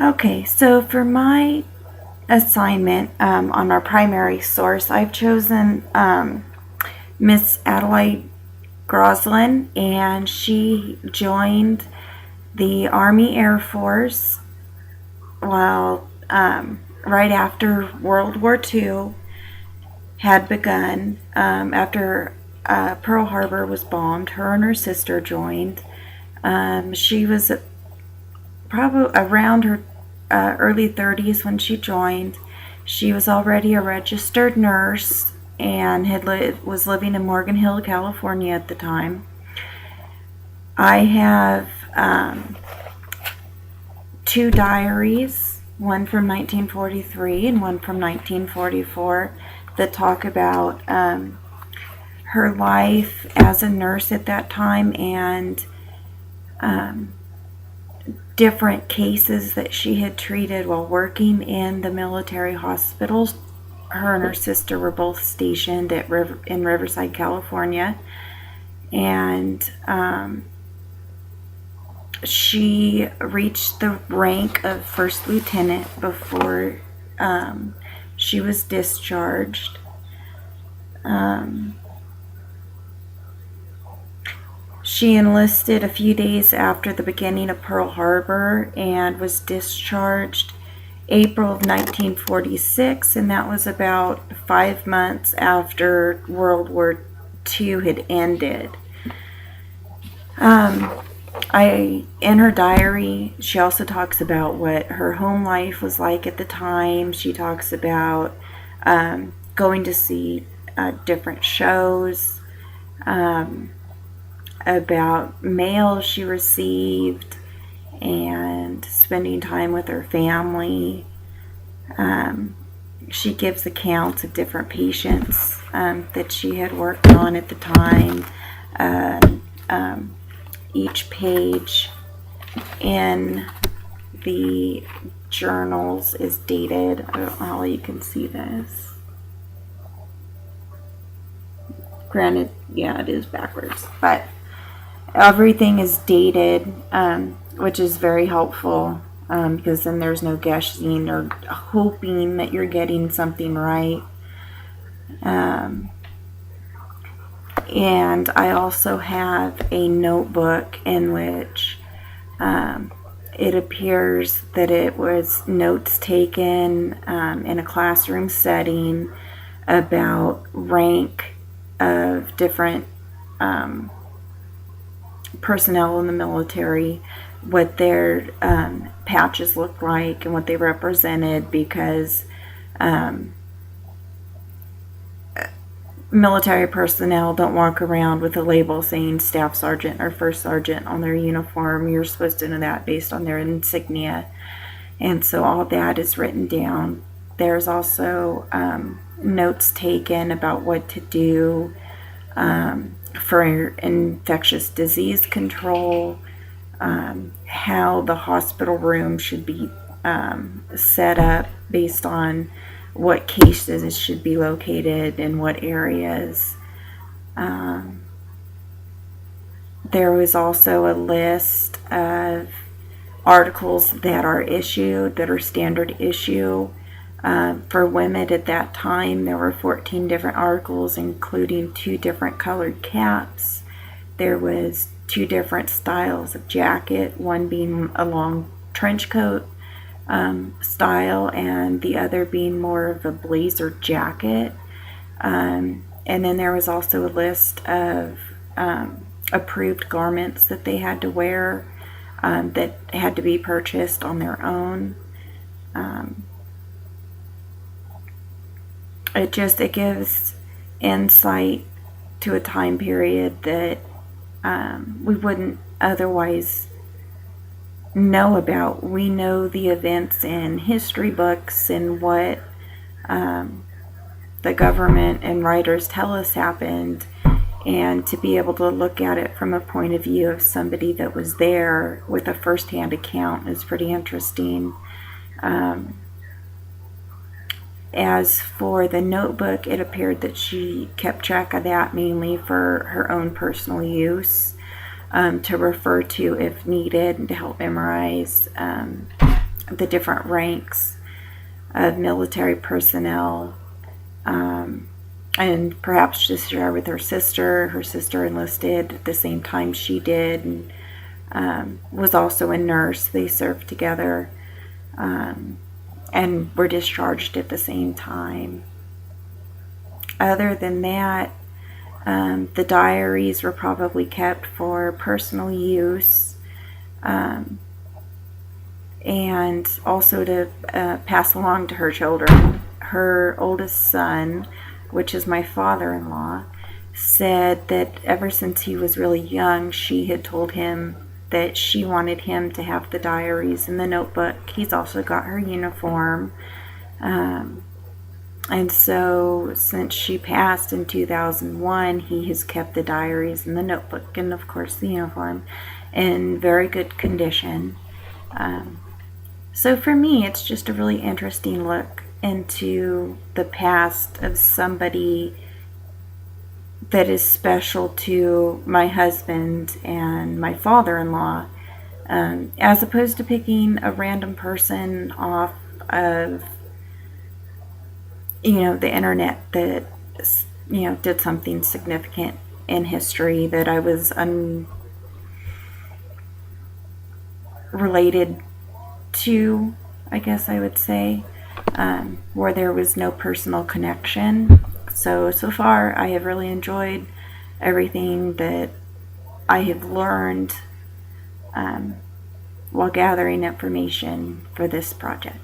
Okay, so for my assignment on our primary source, I've chosen Miss Adelaide Groslin, and she joined the Army Air Force while right after World War II had begun. After Pearl Harbor was bombed, her and her sister joined. She was probably around her early 30s when she joined. She was already a registered nurse and was living in Morgan Hill, California at the time. I have two diaries, one from 1943 and one from 1944, that talk about her life as a nurse at that time and different cases that she had treated while working in the military hospitals. Her and her sister were both stationed in Riverside, California, and she reached the rank of first lieutenant before she was discharged. She enlisted a few days after the beginning of Pearl Harbor and was discharged April of 1946, and that was about 5 months after World War II had ended. In her diary, she also talks about what her home life was like at the time. She talks about going to see different shows, about mail she received, and spending time with her family. She gives accounts of different patients that she had worked on at the time. Each page in the journals is dated. I don't know how you can see this. Granted, yeah, it is backwards, but everything is dated, which is very helpful because then there's no guessing or hoping that you're getting something right. And I also have a notebook in which it appears that it was notes taken in a classroom setting about rank of different personnel in the military, what their patches looked like and what they represented, because military personnel don't walk around with a label saying staff sergeant or first sergeant on their uniform. You're supposed to know that based on their insignia, and so all that is written down. There's also notes taken about what to do for infectious disease control, how the hospital room should be set up based on what cases should be located in what areas. There was also a list of articles that are issued, that are standard issue. For women at that time, there were 14 different articles, including 2 different colored caps. There was 2 different styles of jacket, one being a long trench coat style and the other being more of a blazer jacket. And then there was also a list of approved garments that they had to wear that had to be purchased on their own. It gives insight to a time period that we wouldn't otherwise know about. We know the events in history books and what the government and writers tell us happened, and to be able to look at it from a point of view of somebody that was there with a first-hand account is pretty interesting. As for the notebook, it appeared that she kept track of that mainly for her own personal use, to refer to if needed, and to help memorize the different ranks of military personnel, and perhaps just share with her sister. Her sister enlisted at the same time she did, and was also a nurse. They served together, and were discharged at the same time. Other than that, the diaries were probably kept for personal use, and also to pass along to her children. Her oldest son, which is my father-in-law, said that ever since he was really young, she had told him that she wanted him to have the diaries and the notebook. He's also got her uniform. And so since she passed in 2001, he has kept the diaries and the notebook and, of course, the uniform in very good condition. So for me, it's just a really interesting look into the past of somebody that is special to my husband and my father-in-law, as opposed to picking a random person off of, the internet that, did something significant in history that I was unrelated to, I guess I would say, where there was no personal connection. So far, I have really enjoyed everything that I have learned while gathering information for this project.